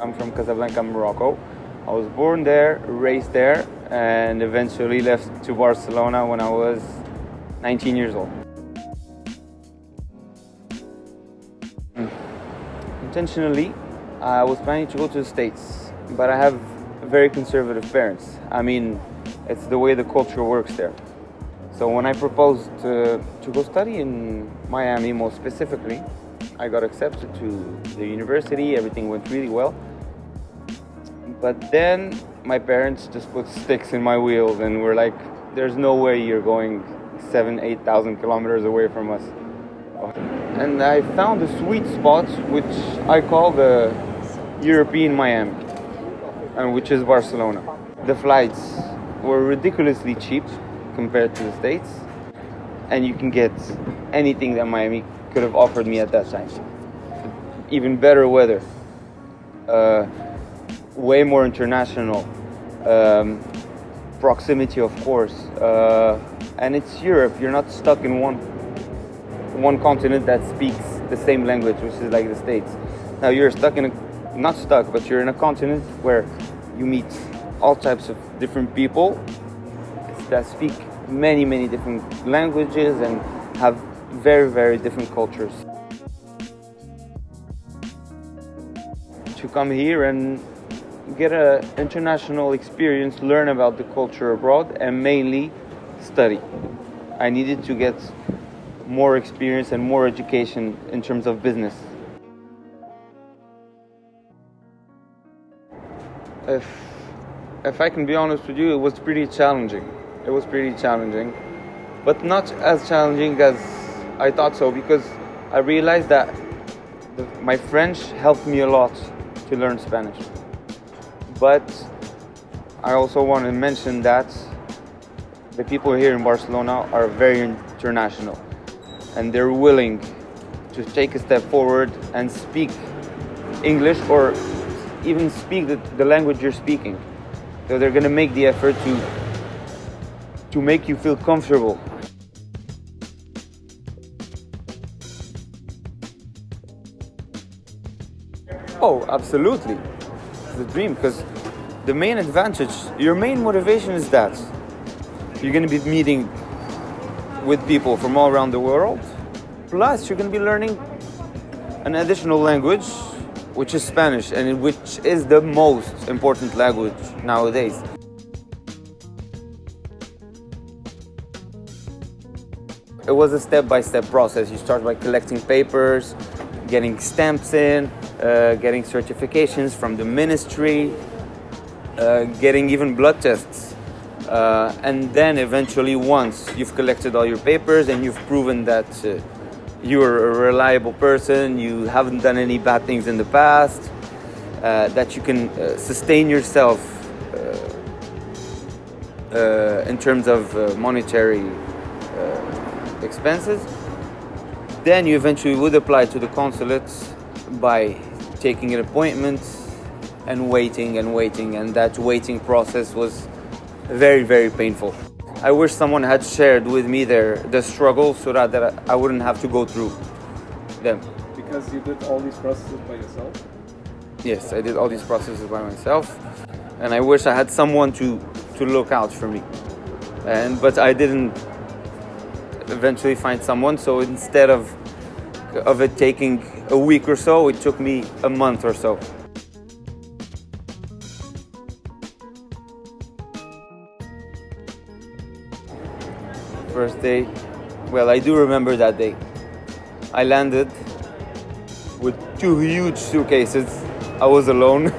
I'm from Casablanca, Morocco. I was born there, raised there, and eventually left to Barcelona when I was 19 years old. Intentionally, I was planning to go to the States, but I have very conservative parents. I mean, it's the way the culture works there. So when I proposed to go study in Miami, most specifically, I got accepted to the university, everything went really well. But then my parents just put sticks in my wheels and were like, there's no way you're going 8,000 kilometers away from us. And I found a sweet spot, which I call the European Miami, and which is Barcelona. The flights were ridiculously cheap compared to the States, and you can get anything that Miami could have offered me at that time. Even better weather, way more international, proximity of course, and it's Europe. You're not stuck in one continent that speaks the same language, which is like the States. Now you're stuck in not stuck, but you're in a continent where you meet all types of different people that speak many different languages and have very different cultures. To come here and get an international experience, learn about the culture abroad, and mainly study. I needed to get more experience and more education in terms of business. If I can be honest with you, it was pretty challenging. It was pretty challenging, but not as challenging as I thought so, because I realized that my French helped me a lot to learn Spanish. But I also want to mention that the people here in Barcelona are very international, and they're willing to take a step forward and speak English, or even speak the language you're speaking. So they're going to make the effort to make you feel comfortable. Oh, absolutely. It's the dream, because the main advantage, your main motivation is that you're going to be meeting with people from all around the world. Plus, you're going to be learning an additional language, which is Spanish, and which is the most important language nowadays. It was a step-by-step process. You start by collecting papers, getting stamps in, getting certifications from the ministry, getting even blood tests. And then eventually, once you've collected all your papers and you've proven that you're a reliable person, you haven't done any bad things in the past, that you can sustain yourself in terms of monetary expenses, then you eventually would apply to the consulates by taking an appointment and waiting, and that waiting process was very painful. I wish someone had shared with me the struggle so that I wouldn't have to go through them. Because you did all these processes by yourself? Yes, I did all these processes by myself, and I wish I had someone to look out for me. But I didn't eventually find someone, so instead of it taking a week or so, it took me a month or so. First day, well, I do remember that day. I landed with 2 huge suitcases. I was alone.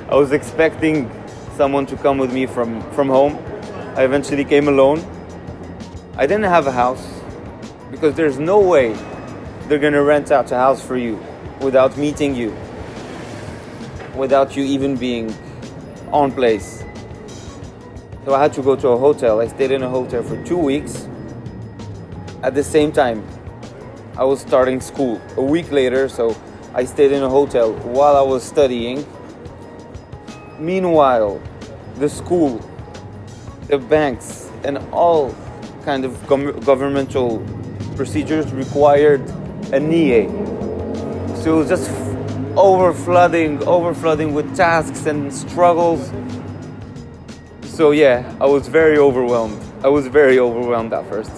I was expecting someone to come with me from home. I eventually came alone. I didn't have a house, because there's no way they're gonna rent out a house for you without meeting you, without you even being on place. So I had to go to a hotel. I stayed in a hotel for 2 weeks. At the same time, I was starting school a week later, so I stayed in a hotel while I was studying. Meanwhile, the school, the banks, and all kind of governmental procedures required an EA. So it was just overflooding with tasks and struggles. So yeah, I was very overwhelmed. I was very overwhelmed at first.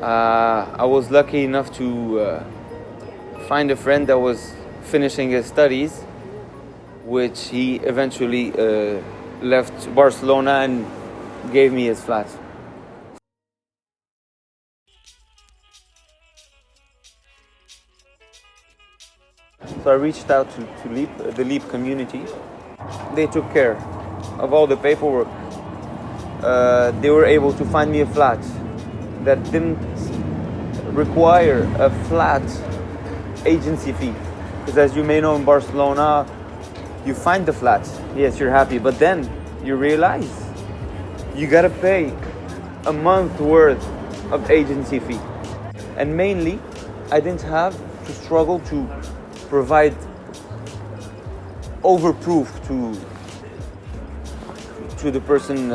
I was lucky enough to find a friend that was finishing his studies, which he eventually left Barcelona and gave me his flat. So I reached out to the Leap community. They took care of all the paperwork. They were able to find me a flat that didn't require a flat agency fee. Because as you may know, in Barcelona, you find the flat. Yes, you're happy, but then you realize you gotta pay a month worth of agency fee. And mainly, I didn't have to struggle to provide overproof to the person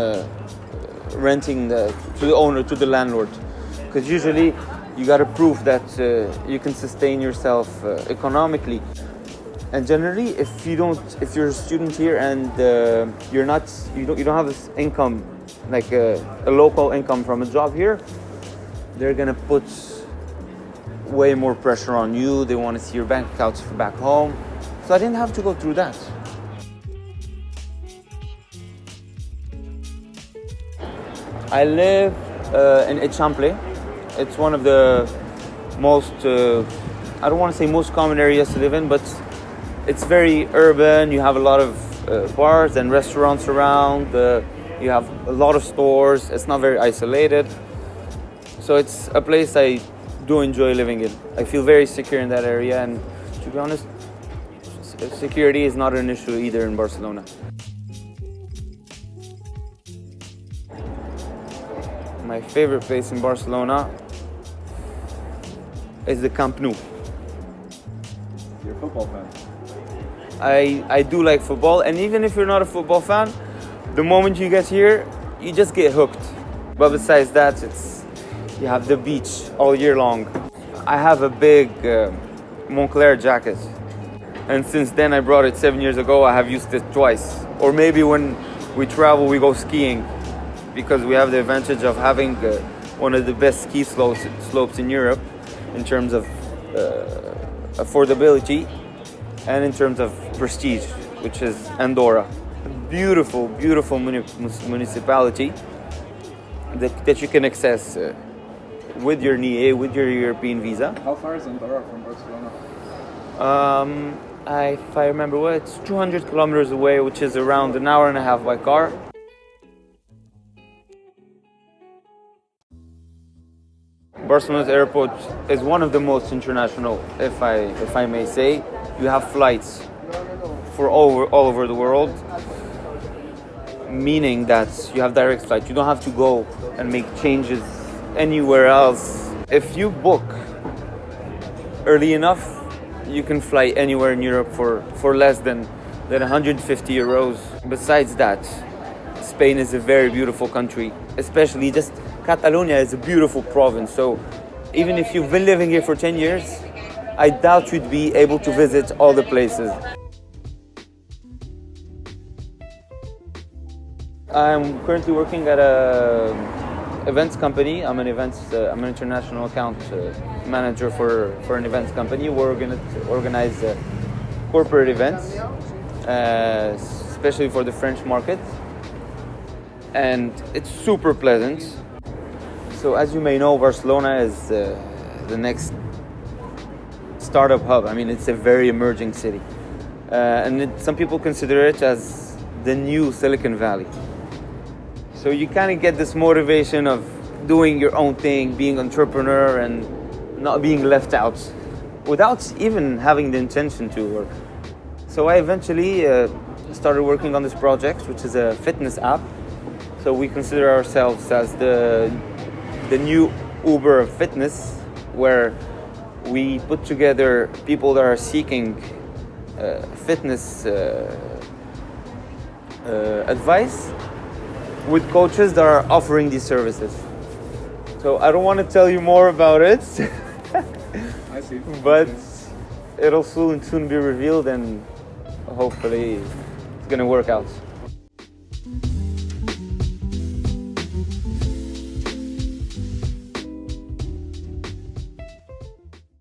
renting, to the owner, to the landlord. Because usually you got to prove that you can sustain yourself economically. And generally, if you're a student here and you don't have this income, like a local income from a job here, they're gonna put way more pressure on you. They want to see your bank accounts back home. So I didn't have to go through that. I live in Eixample. It's one of the most, I don't want to say most common areas to live in, but it's very urban. You have a lot of bars and restaurants around. You have a lot of stores. It's not very isolated. So it's a place I do enjoy living in. I feel very secure in that area, and to be honest, security is not an issue either in Barcelona. My favorite place in Barcelona is the Camp Nou. You're a football fan. I do like football, and even if you're not a football fan, the moment you get here, you just get hooked. But besides that, you have the beach all year long. I have a big Moncler jacket, and since then I brought it 7 years ago. I have used it twice, or maybe when we travel we go skiing, because we have the advantage of having one of the best ski slopes in Europe in terms of affordability and in terms of prestige, which is Andorra. A beautiful, beautiful municipality that you can access with your NIE, with your European visa. How far is Andorra from Barcelona? If I remember well, it's 200 kilometers away, which is around an hour and a half by car. Barcelona's airport is one of the most international, if I may say. You have flights for all over the world, meaning that you have direct flights. You don't have to go and make changes anywhere else. If you book early enough, you can fly anywhere in Europe for less than 150 euros. Besides that, Spain is a very beautiful country, especially just Catalonia is a beautiful province. So even if you've been living here for 10 years, I doubt you'd be able to visit all the places. I'm currently working at a events company. I'm an international account manager for an events company. We're going to organize corporate events, especially for the French market. And it's super pleasant. So as you may know, Barcelona is the next startup hub. I mean, it's a very emerging city. And some people consider it as the new Silicon Valley. So you kind of get this motivation of doing your own thing, being entrepreneur and not being left out without even having the intention to work. So I eventually started working on this project, which is a fitness app. So we consider ourselves as the new Uber of fitness, where we put together people that are seeking fitness advice with coaches that are offering these services. So I don't want to tell you more about it, I see. but Okay. it'll soon be revealed, and hopefully it's gonna work out.